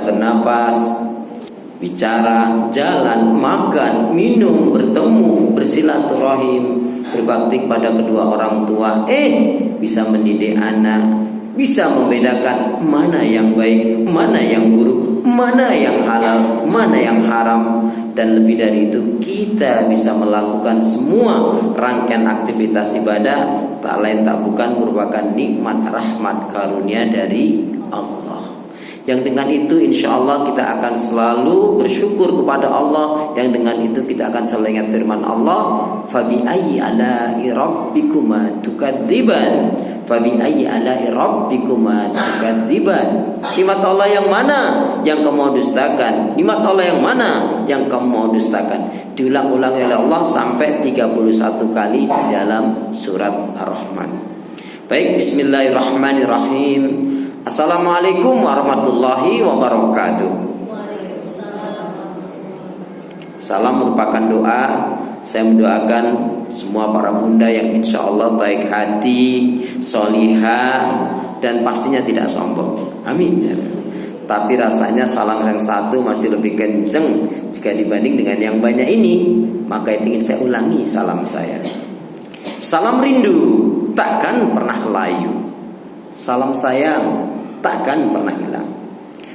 bernapas, bicara, jalan, makan, minum, bertemu, bersilaturahim, berbakti pada kedua orang tua, bisa mendidik anak, bisa membedakan mana yang baik, mana yang buruk, mana yang halal, mana yang haram. Dan lebih dari itu, kita bisa melakukan semua rangkaian aktivitas ibadah, tak lain tak bukan merupakan nikmat rahmat karunia dari Allah. Yang dengan itu insya Allah kita akan selalu bersyukur kepada Allah. Yang dengan itu kita akan selalu ingat firman Allah, Fabi ayyi ala'i rabbikuma tukadziban, Fabi ayyi ala'i rabbikuma tukadziban. Nikmat Allah yang mana yang kamu mau dustakan? Nikmat Allah yang mana yang kamu mau dustakan? Diulang-ulang oleh Allah sampai 31 kali di dalam surat Ar-Rahman. Baik, bismillahirrahmanirrahim. Assalamualaikum warahmatullahi wabarakatuh. Salam merupakan doa. Saya mendoakan semua para bunda yang insya Allah baik hati, solihah, dan pastinya tidak sombong. Amin. Tapi rasanya salam yang satu masih lebih kenceng jika dibanding dengan yang banyak ini. Maka itu ingin saya ulangi salam saya. Salam rindu takkan pernah layu. Salam sayang takkan pernah hilang.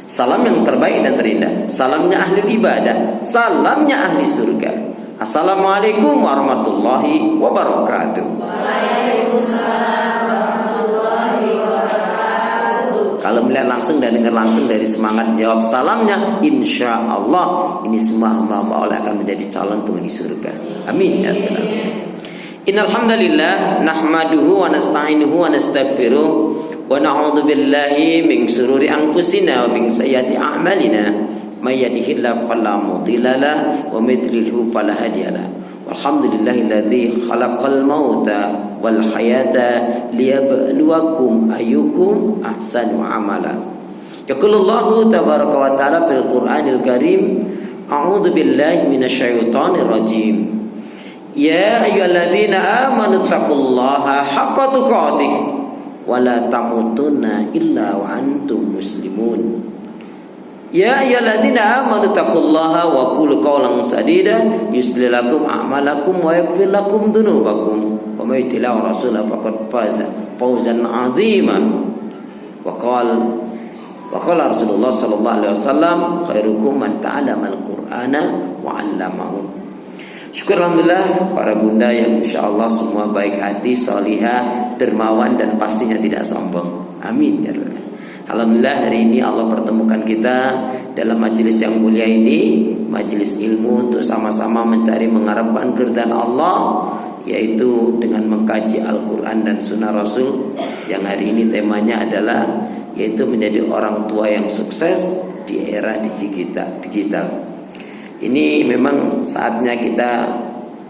Salam yang terbaik dan terindah, salamnya ahli ibadah, salamnya ahli surga. Assalamualaikum warahmatullahi wabarakatuh. Waalaikumsalam warahmatullahi wabarakatuh. Kalau melihat langsung dan dengar langsung dari semangat jawab salamnya, insya Allah ini semua hamba-hamba Allah akan menjadi calon penghuni surga. Amin ya rabbal alamin. Innal hamdalillah nahmaduhu wa nasta'inuhu wa nastaghfiruh wa na'udzu billahi min shururi anfusina wa min sayyiati a'malina may yahdihillahu fala mudilla lahu wa may yudlilhu fala hadiya lahu. Walhamdulillahilladzi khalaqal mauta wal hayata liyabluwakum ayyukum ahsanu amala. Yaqulullahu tabaraka wa ta'ala fil Qur'anil Karim, a'udzu billahi minasyaitonir rajim. Ya ayyuhalladzina amanu taqullaha haqqa tuqatih wa la tamutunna illa wa antum muslimun. Ya ayyuhalladzina amanu taqullaha wa qulu qawlan sadida yuslih lakum a'malakum wa yaghfir lakum dhunubakum wa may yuti'ir rasulahu faqad faza fawzan 'azima. Wa qala Rasulullah sallallahu alaihi wasallam, khairukum man ta'allama al-Qur'ana wa 'allamahu. Syukur alhamdulillah para bunda yang insyaallah semua baik hati, salihah, dermawan dan pastinya tidak sombong. Amin ya rabbal alamin. Alhamdulillah hari ini Allah pertemukan kita dalam majelis yang mulia ini, majelis ilmu untuk sama-sama mencari mengharapkan keridhaan Allah, yaitu dengan mengkaji Al-Quran dan Sunnah Rasul. Yang hari ini temanya adalah yaitu menjadi orang tua yang sukses di era digital. Ini memang saatnya kita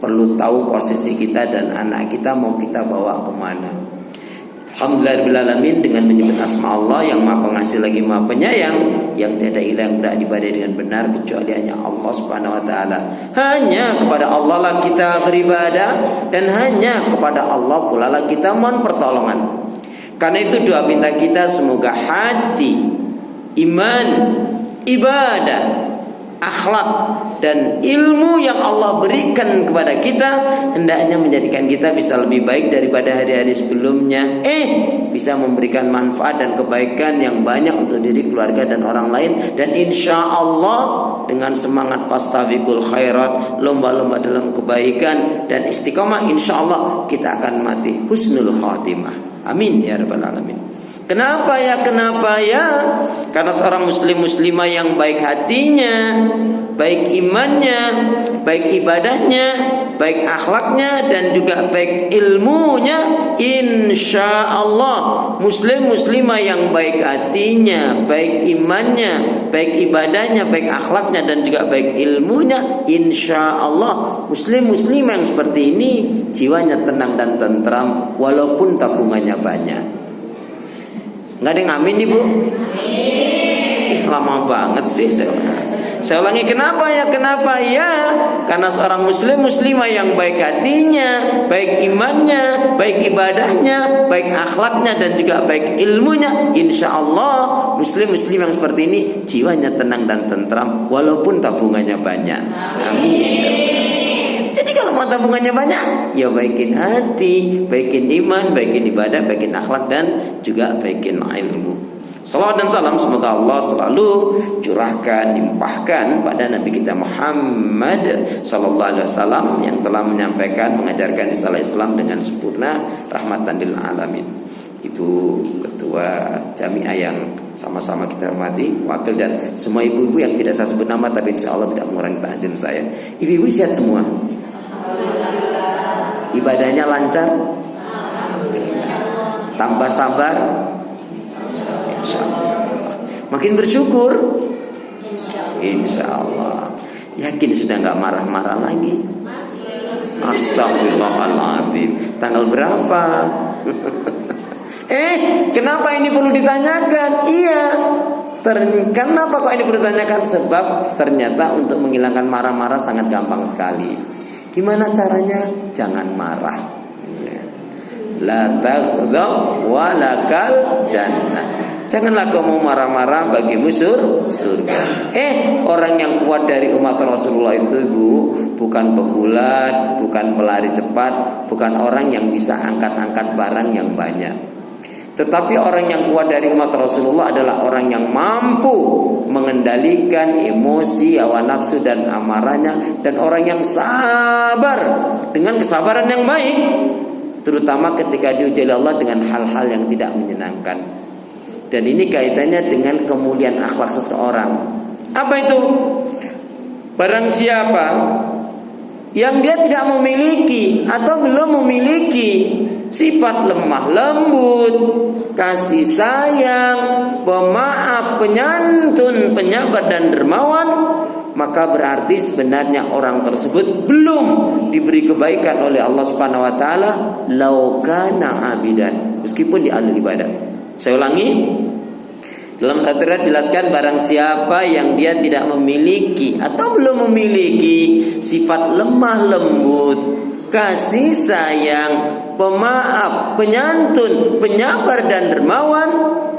perlu tahu posisi kita dan anak kita mau kita bawa kemana. Alhamdulillahirrahmanirrahim, dengan menyebut asma Allah yang maha pengasih lagi maha penyayang, yang tiada ilah yang berhak diibadahi dengan benar kecuali hanya Allah subhanahu wa ta'ala. Hanya kepada Allah lah kita beribadah, dan hanya kepada Allah pula lah kita mohon pertolongan. Karena itu doa minta kita semoga hati, iman, ibadah, akhlak dan ilmu yang Allah berikan kepada kita hendaknya menjadikan kita bisa lebih baik daripada hari-hari sebelumnya, bisa memberikan manfaat dan kebaikan yang banyak untuk diri, keluarga dan orang lain. Dan insya Allah dengan semangat fastabiqul khairat, lomba-lomba dalam kebaikan dan istiqomah, insya Allah kita akan mati husnul khatimah. Amin ya rabbal alamin. Kenapa ya? Karena seorang muslimah yang baik hatinya, baik imannya, baik ibadahnya, baik akhlaknya, dan juga baik ilmunya, insya Allah muslimah yang baik hatinya, baik imannya, baik ibadahnya, baik akhlaknya, dan juga baik ilmunya, insya Allah muslimah yang seperti ini jiwanya tenang dan tentram walaupun tabungannya banyak. Nggak ada yang amin nih bu? Lama banget sih. Saya ulangi, kenapa ya? Kenapa ya? Karena seorang muslim muslimah yang baik hatinya, baik imannya, baik ibadahnya, baik akhlaknya, dan juga baik ilmunya, insya Allah muslim muslim yang seperti ini jiwanya tenang dan tentram walaupun tabungannya banyak. Amin. Jadi kalau mau tabungannya banyak, ya baikin hati, baikin iman, baikin ibadah, baikin akhlak, dan juga baikin ilmu. Salawat dan salam semoga Allah selalu curahkan, limpahkan pada Nabi kita Muhammad sallallahu alaihi wasallam yang telah menyampaikan, mengajarkan risalah Islam dengan sempurna, rahmatan lil alamin. Ibu Ketua Jamiah yang sama-sama kita hormati, wakil dan semua ibu-ibu yang tidak saya sebut nama tapi insya Allah tidak mengurangi ta'zim saya. Ibu-ibu sehat semua? Ibadahnya lancar? Tambah sabar? Makin bersyukur, insya Allah. Yakin sudah nggak marah-marah lagi? Astagfirullahaladzim. Tanggal berapa? Kenapa ini perlu ditanyakan? Iya. Kenapa kok ini perlu ditanyakan? Sebab ternyata untuk menghilangkan marah-marah sangat gampang sekali. Gimana caranya? Jangan marah. La taghdab wa lakal jannah. Janganlah kamu marah-marah, bagimu surga. Orang yang kuat dari umat Rasulullah itu, Bu, bukan pegulat, bukan pelari cepat, bukan orang yang bisa angkat-angkat barang yang banyak. Tetapi orang yang kuat dari umat Rasulullah adalah orang yang mampu mengendalikan emosi, hawa nafsu dan amarahnya, dan orang yang sabar dengan kesabaran yang baik, terutama ketika diuji oleh Allah dengan hal-hal yang tidak menyenangkan. Dan ini kaitannya dengan kemuliaan akhlak seseorang. Apa itu? Barang siapa yang dia tidak memiliki atau belum memiliki sifat lemah lembut, kasih sayang, pemaaf, penyantun, penyabar dan dermawan, maka berarti sebenarnya orang tersebut belum diberi kebaikan oleh Allah Subhanahu wa taala, laukana abidan, meskipun dia ahli ibadah. Saya ulangi, dalam satu ayat dijelaskan barang siapa yang dia tidak memiliki atau belum memiliki sifat lemah lembut, kasih sayang, pemaaf, penyantun, penyabar dan dermawan,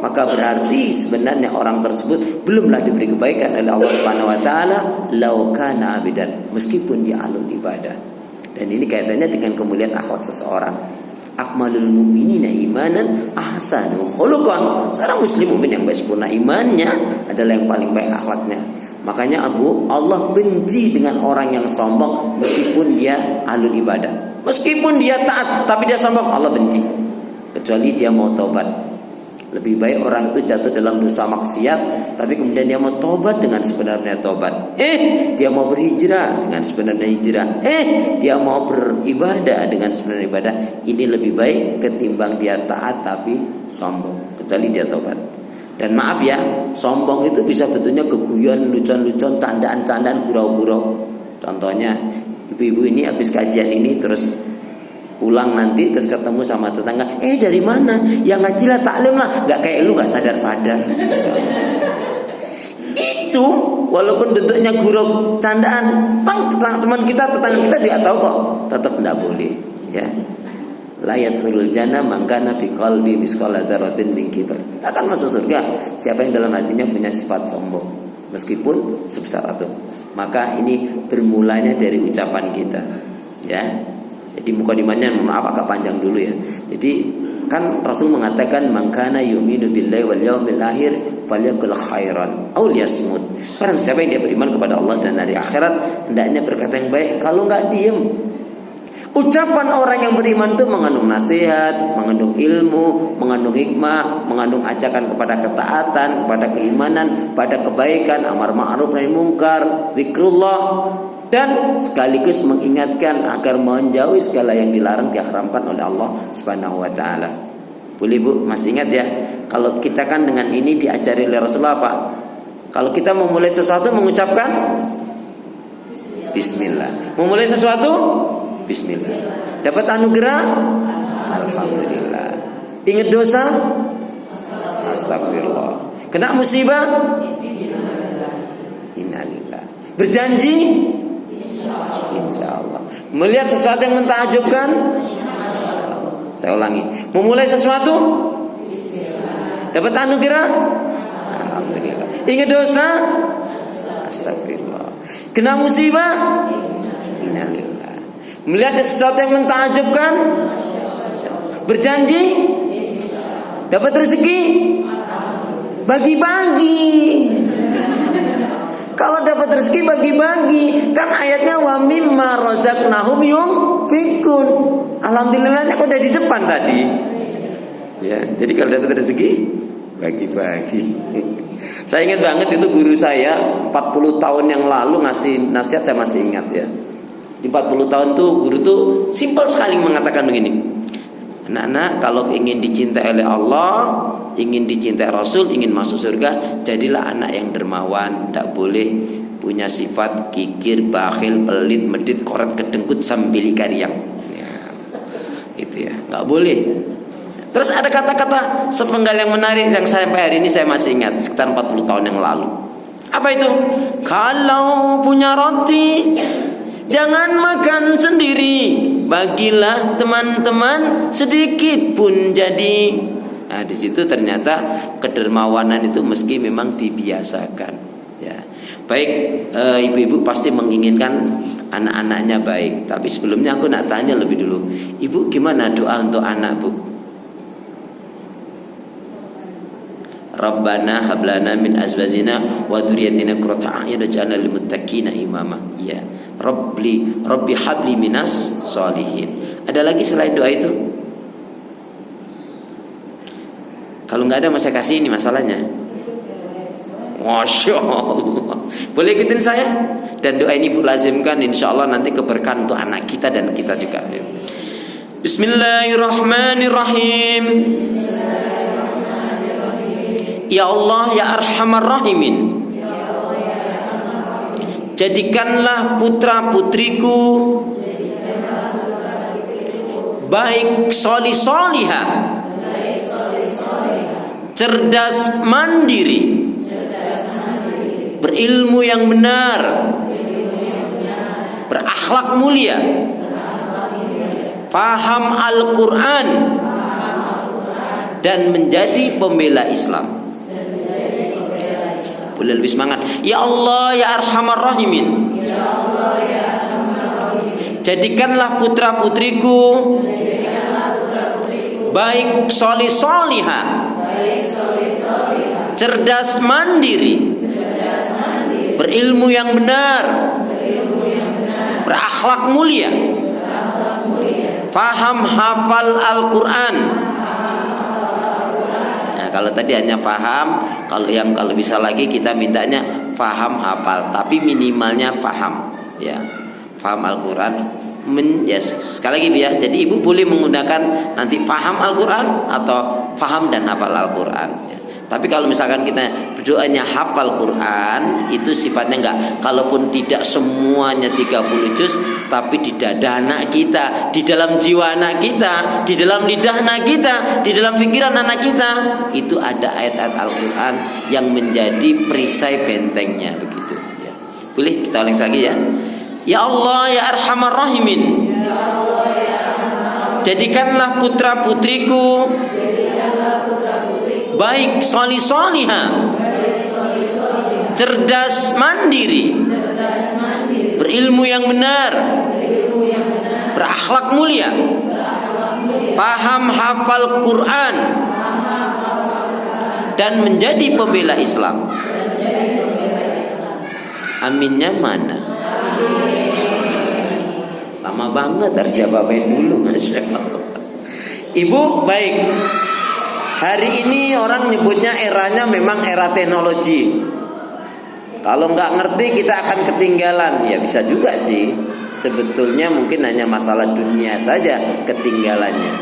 maka berarti sebenarnya orang tersebut belumlah diberi kebaikan oleh Allah Subhanahu wa taala, laukana abidan, meskipun dia ahlul ibadah. Dan ini kaitannya dengan kemuliaan akhlak seseorang. Akmalul mu'minina imanan ahsanuhum khuluqan. Seorang muslim mukmin yang baik sempurna imannya adalah yang paling baik akhlaknya. Makanya Allah benci dengan orang yang sombong meskipun dia ahlul ibadah. Meskipun dia taat tapi dia sombong, Allah benci. Kecuali dia mau taubat. Lebih baik orang itu jatuh dalam dosa maksiat tapi kemudian dia mau tobat dengan sebenarnya tobat. Dia mau berhijrah dengan sebenarnya hijrah. Dia mau beribadah dengan sebenarnya ibadah. Ini lebih baik ketimbang dia taat tapi sombong, kecuali dia tobat. Dan maaf ya, sombong itu bisa bentuknya keguyon, lucuan-lucuan, candaan-candaan, gurau-gurau. Contohnya, ibu-ibu ini habis kajian ini terus pulang nanti terus ketemu sama tetangga, dari mana? Yang ngaji lah, taklim lah. Gak kayak lu, gak sadar-sadar. Itu walaupun bentuknya gurau, candaan, teman kita, tetangga kita juga tahu kok, tetap tidak boleh. Ya, la yadkhulul jannah man kana fi qalbi misqala dzarratin min kibr. Akan masuk surga siapa yang dalam hatinya punya sifat sombong, meskipun sebesar atom. Maka ini bermulanya dari ucapan kita. Ya. Jadi mukadimahnya maaf agak panjang dulu ya. Jadi kan Rasul mengatakan man kana yu'minu billahi wal yawmil akhir falyakul khairan aw liyasmut. Barang siapa yang dia beriman kepada Allah dan hari akhirat, hendaknya berkata yang baik, kalau enggak diam. Ucapan orang yang beriman itu mengandung nasihat, mengandung ilmu, mengandung hikmah, mengandung ajakan kepada ketaatan, kepada keimanan, pada kebaikan, amar ma'ruf nahi munkar, zikrullah, dan sekaligus mengingatkan agar menjauhi segala yang dilarang, diharamkan oleh Allah Subhanahu wa taala. Boleh Bu, masih ingat ya? Kalau kita kan dengan ini diajari oleh Rasulullah apa? Kalau kita memulai sesuatu mengucapkan bismillah. Memulai sesuatu bismillah. Dapat anugerah? Alhamdulillah. Ingat dosa? Astagfirullah. Kena musibah? Innalillah. Berjanji? Insya Allah. Melihat sesuatu yang mentakjubkan? Saya ulangi. Memulai sesuatu? Dapat anugerah? Alhamdulillah. Ingat dosa? Astagfirullah. Kena musibah? Innalillah. Melihat sesuatu yang mentakjubkan? Berjanji? Dapat rezeki? Bagi-bagi. Kalau dapat rezeki bagi-bagi. Kan ayatnya wa mimma razaqnahum yunfikun. Alhamdulillahnya kok udah di depan tadi. Ya, jadi kalau dapat rezeki bagi-bagi. Saya ingat banget itu guru saya 40 tahun yang lalu ngasih nasihat, saya masih ingat ya. Di 40 tahun tuh guru tuh simpel sekali mengatakan begini. Anak-anak, kalau ingin dicintai oleh Allah, ingin dicintai Rasul, ingin masuk surga, jadilah anak yang dermawan. Tidak boleh punya sifat kikir, bakhil, pelit, medit, koret, kedengkut, sambili kariak ya, itu ya, nggak boleh. Terus ada kata-kata sepenggal yang menarik yang sampai hari ini saya masih ingat, sekitar 40 tahun yang lalu. Apa itu? Kalau punya roti, jangan makan sendiri, bagilah teman-teman sedikit pun jadi. Nah, di situ ternyata kedermawanan itu meski memang dibiasakan. Ya, baik, ibu-ibu pasti menginginkan anak-anaknya baik. Tapi sebelumnya aku nak tanya lebih dulu, ibu gimana doa untuk anak bu? Rabbana hablana min azwajina wa dzurriyyatina qurrata a'yun waj'alna lil muttaqina imama. Ya. Rabbi habli minas sholihin. Ada lagi selain doa itu? Kalau nggak ada saya kasih ini masalahnya. Masya Allah. Boleh ikutin saya? Dan doa ini bu lazimkan, insya Allah nanti keberkahan untuk anak kita dan kita juga. Bismillahirrahmanirrahim. Ya Allah ya Arhamar Rahimin, jadikanlah putra-putriku baik solih solihah, cerdas mandiri, berilmu yang benar, berakhlak mulia, faham Al-Quran, dan menjadi pembela Islam. Boleh lebih semangat. Ya Allah ya Arhamar Rahimin, jadikanlah putra-putriku baik solih solihah, cerdas mandiri, berilmu yang benar, berakhlak mulia, faham hafal Al-Quran. Kalau tadi hanya paham, kalau bisa lagi kita mintanya paham hafal, tapi minimalnya paham, ya, paham Al-Quran. Ya, sekali lagi ya, jadi ibu boleh menggunakan nanti paham Al-Quran atau paham dan hafal Al-Quran. Ya. Tapi kalau misalkan kita berdoanya hafal Quran, itu sifatnya enggak. Kalaupun tidak semuanya 30 juz, tapi di dada anak kita, di dalam jiwa anak kita, di dalam lidah anak kita, di dalam pikiran anak kita, itu ada ayat-ayat Al-Quran yang menjadi perisai bentengnya begitu. Ya. Boleh kita ulang lagi ya. Ya Allah ya Arhamar Rahimin, jadikanlah putra-putriku baik solih solihah, cerdas mandiri, berilmu yang benar, berakhlak mulia, paham hafal Quran, dan menjadi pembela Islam. Aminnya mana? Lama banget, harus jawabain dulu. Masya Allah. Ibu baik. Hari ini orang nyebutnya eranya memang era teknologi. Kalau nggak ngerti kita akan ketinggalan. Ya bisa juga sih. Sebetulnya mungkin hanya masalah dunia saja ketinggalannya.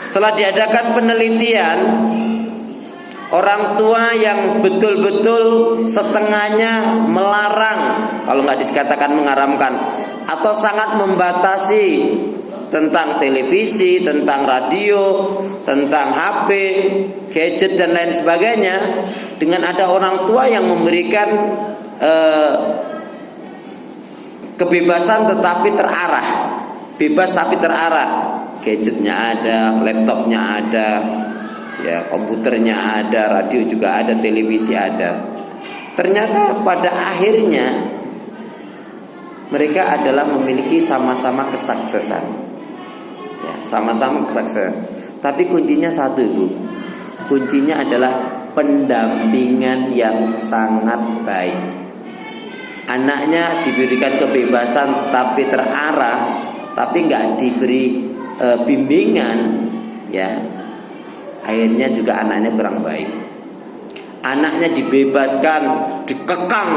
Setelah diadakan penelitian, orang tua yang betul-betul setengahnya melarang, kalau nggak dikatakan mengharamkan, atau sangat membatasi tentang televisi, tentang radio, tentang HP, gadget dan lain sebagainya. Dengan ada orang tua yang memberikan Kebebasan tetapi terarah. Bebas tapi terarah. Gadgetnya ada, laptopnya ada, ya, komputernya ada, radio juga ada, televisi ada. Ternyata pada akhirnya mereka adalah memiliki sama-sama kesuksesan, ya, sama-sama kesuksesan. Tapi kuncinya satu, Bu. Kuncinya adalah pendampingan yang sangat baik. Anaknya diberikan kebebasan tapi terarah, tapi nggak diberi bimbingan, ya, akhirnya juga anaknya kurang baik. Anaknya dibebaskan, dikekang,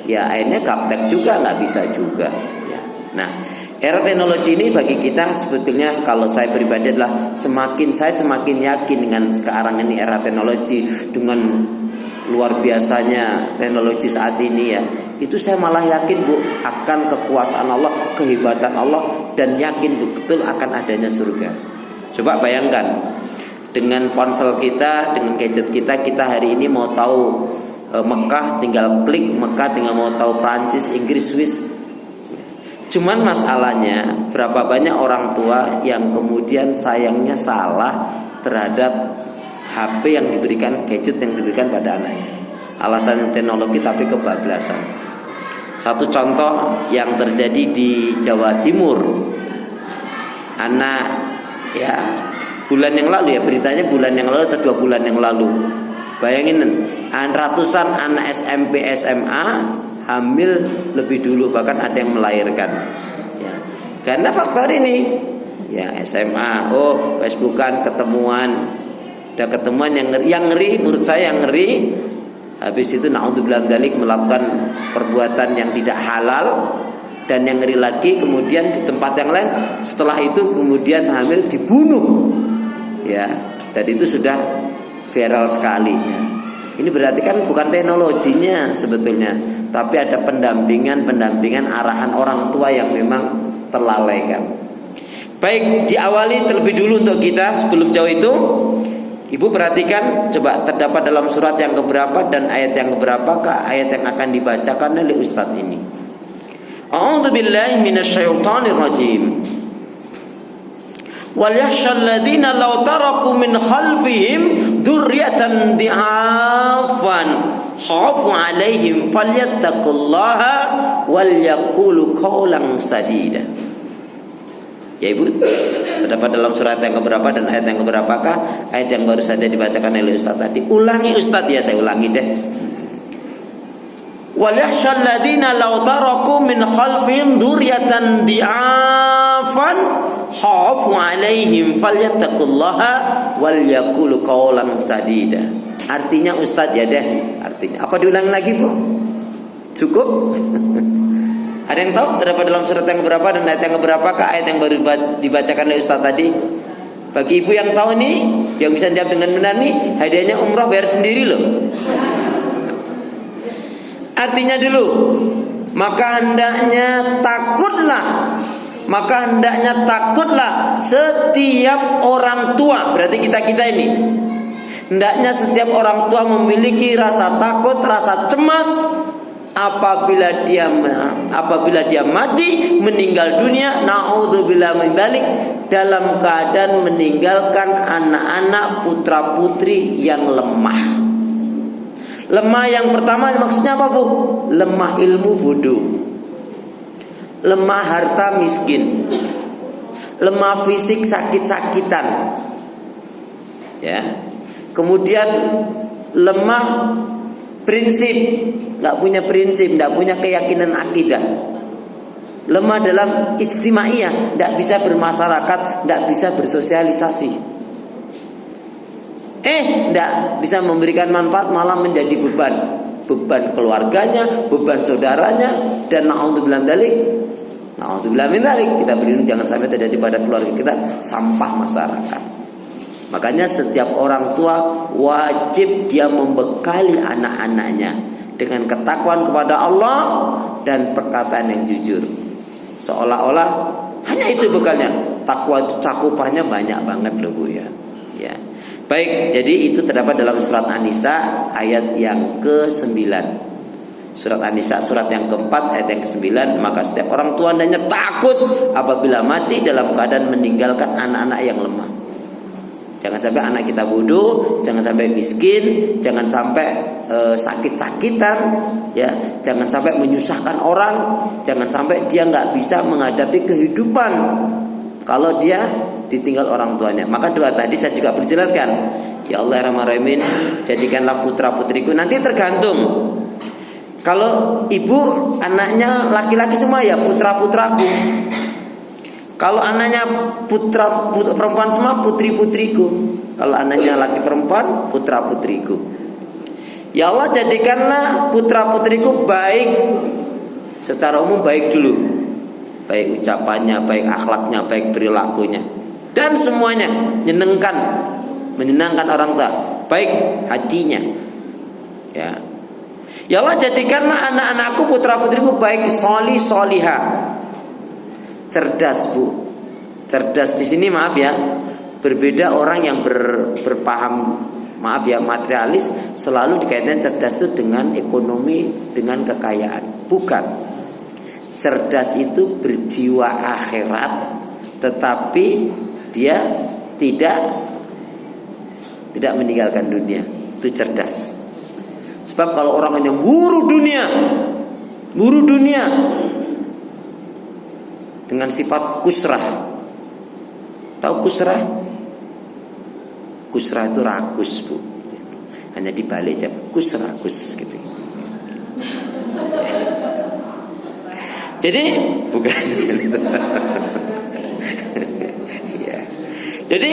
ya akhirnya gaptek juga, nggak bisa juga, ya. Nah, era teknologi ini bagi kita sebetulnya, kalau saya pribadi adalah saya semakin yakin dengan sekarang ini era teknologi, dengan luar biasanya teknologi saat ini, ya, itu saya malah yakin, Bu, akan kekuasaan Allah, kehebatan Allah, dan yakin betul akan adanya surga. Coba bayangkan, dengan ponsel kita, dengan gadget kita hari ini mau tahu Mekah, tinggal klik Mekah, tinggal mau tahu Prancis, Inggris, Swiss. Cuman masalahnya berapa banyak orang tua yang kemudian sayangnya salah terhadap HP yang diberikan, gadget yang diberikan pada anaknya. Alasan teknologi tapi kebablasan. Satu contoh yang terjadi di Jawa Timur. Anak, ya, bulan yang lalu, ya, beritanya bulan yang lalu atau 2 bulan yang lalu. Bayangin, ratusan anak SMP SMA hamil lebih dulu, bahkan ada yang melahirkan, ya. Karena faktor ini, ya, SMA, Facebookan, ketemuan, udah ketemuan yang ngeri menurut saya, yang ngeri. Habis itu naudzubillah min dzalik, melakukan perbuatan yang tidak halal. Dan yang ngeri lagi, kemudian di tempat yang lain setelah itu kemudian hamil dibunuh, ya. Dan itu sudah viral sekali, ya. Ini berarti kan bukan teknologinya sebetulnya, tapi ada pendampingan arahan orang tua yang memang terlalaikan. Baik, diawali terlebih dulu untuk kita sebelum jauh itu. Ibu perhatikan, coba terdapat dalam surat yang keberapa dan ayat yang keberapakah ayat yang akan dibacakan oleh Ustadz ini. A'udzu billahi minasyaitonir rajim. Wal yakhshal ladzina law taraku min khalfihim dzurriyyatan dhi'afan khafu 'alaihim falyattaqullaha wal yaqulu qawlan sadida. Ya Ibu, terdapat dalam surat yang keberapa dan ayat yang keberapakah ayat yang baru saja dibacakan oleh Ustaz tadi. Ulangi Ustaz, ya, saya ulangi deh. Wal yakhshal ladzina law taraku min khalfihim dzurriyyatan dhi'afan khafu 'alaihim falyattaqullaha wal yaqulu qawlan sadida. Artinya Ustaz, ya deh, artinya. Apa diulangi lagi, Bu? Cukup? Ada yang tahu terdapat dalam surat yang berapa dan ayat yang berapakah ayat yang baru dibacakan oleh Ustaz tadi? Bagi ibu yang tahu nih, yang bisa jawab dengan benar nih, hadiahnya umrah bayar sendiri loh. Artinya dulu, maka hendaknya takutlah setiap orang tua. Berarti kita ini. Hendaknya setiap orang tua memiliki rasa takut, rasa cemas apabila dia mati, meninggal dunia, naudzubillah min dzalik, dalam keadaan meninggalkan anak-anak putra-putri yang lemah. Lemah yang pertama maksudnya apa, Bu? Lemah ilmu, bodoh. Lemah harta, miskin. Lemah fisik, sakit-sakitan. Ya. Kemudian lemah prinsip, nggak punya prinsip, nggak punya keyakinan akidah. Lemah dalam ijtimaiyah, nggak bisa bermasyarakat, nggak bisa bersosialisasi. Nggak bisa memberikan manfaat, malah menjadi beban keluarganya, beban saudaranya, dan naudzubillah min dzalik, kita berlindung jangan sampai terjadi pada keluarga kita sampah masyarakat. Makanya setiap orang tua wajib dia membekali anak-anaknya dengan ketakwaan kepada Allah dan perkataan yang jujur. Seolah-olah hanya itu bekalnya. Takwa itu cakupannya banyak banget loh, Bu, ya. Ya. Baik, jadi itu terdapat dalam surat An-Nisa ayat yang ke-9. Surat An-Nisa surat yang keempat ayat yang ke-9. Maka setiap orang tua hendaknya takut apabila mati dalam keadaan meninggalkan anak-anak yang lemah. Jangan sampai anak kita bodoh, jangan sampai miskin, jangan sampai sakit-sakitan, ya, jangan sampai menyusahkan orang, jangan sampai dia nggak bisa menghadapi kehidupan kalau dia ditinggal orang tuanya. Maka doa tadi saya juga perjelaskan. Ya Allah Rahman-Rahimin, jadikanlah putra putriku. Nanti tergantung. Kalau ibu anaknya laki-laki semua ya putra putraku. Kalau anaknya putra perempuan semua putri putriku. Kalau anaknya laki perempuan putra putriku. Ya Allah jadikanlah putra putriku baik. Secara umum baik dulu. Baik ucapannya, baik akhlaknya, baik perilakunya, dan semuanya menyenangkan orang tua. Baik hatinya. Ya. Ya Allah jadikanlah anak-anakku putra putriku baik solihah. Cerdas bu, cerdas di sini maaf ya, berbeda orang yang berpaham maaf ya materialis selalu dikaitkan cerdas itu dengan ekonomi, dengan kekayaan. Bukan, cerdas itu berjiwa akhirat, tetapi dia tidak meninggalkan dunia. Itu cerdas. Sebab kalau orang hanya buru dunia dengan sifat kusrah. Tahu kusrah? Kusrah itu rakus bu. Hanya dibalik aja kusrah gitu. Jadi bukan. Ya. Jadi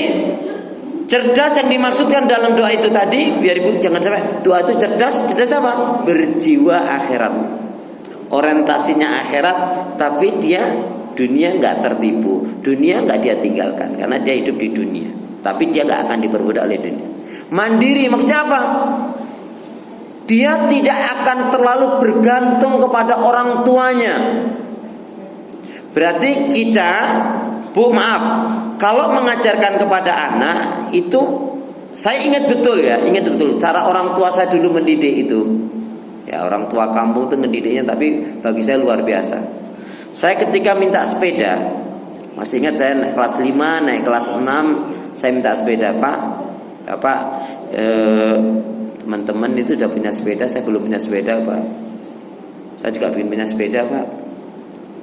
cerdas yang dimaksudkan dalam doa itu tadi, biar ibu jangan sampai doa itu cerdas apa? Berjiwa akhirat. Orientasinya akhirat, tapi dia dunia nggak tertipu, dunia nggak dia tinggalkan karena dia hidup di dunia. Tapi dia nggak akan diperbudak oleh dunia. Mandiri maksudnya apa? Dia tidak akan terlalu bergantung kepada orang tuanya. Berarti kita, bu maaf, kalau mengajarkan kepada anak itu, saya ingat betul cara orang tua saya dulu mendidik itu. Ya orang tua kampung itu ngedidiknya, tapi bagi saya luar biasa. Saya ketika minta sepeda, masih ingat saya kelas 5 naik kelas 6, saya minta sepeda, Pak, teman-teman itu udah punya sepeda, saya belum punya sepeda, Pak. Saya juga ingin punya sepeda, Pak.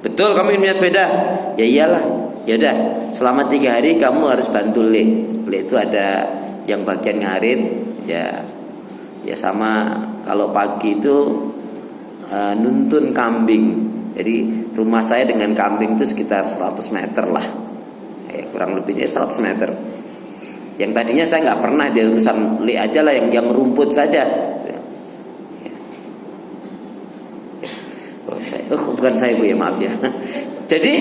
Betul, kamu ingin punya sepeda? Ya iyalah. Ya udah, selama 3 hari kamu harus bantu Le itu ada yang bagian ngarit, ya sama kalau pagi itu nuntun kambing. Jadi rumah saya dengan kambing itu sekitar 100 meter lah, kurang lebihnya 100 meter. Yang tadinya saya nggak pernah, dia urusan Le aja lah, yang rumput saja. Bukan saya bu ya, maaf ya. Jadi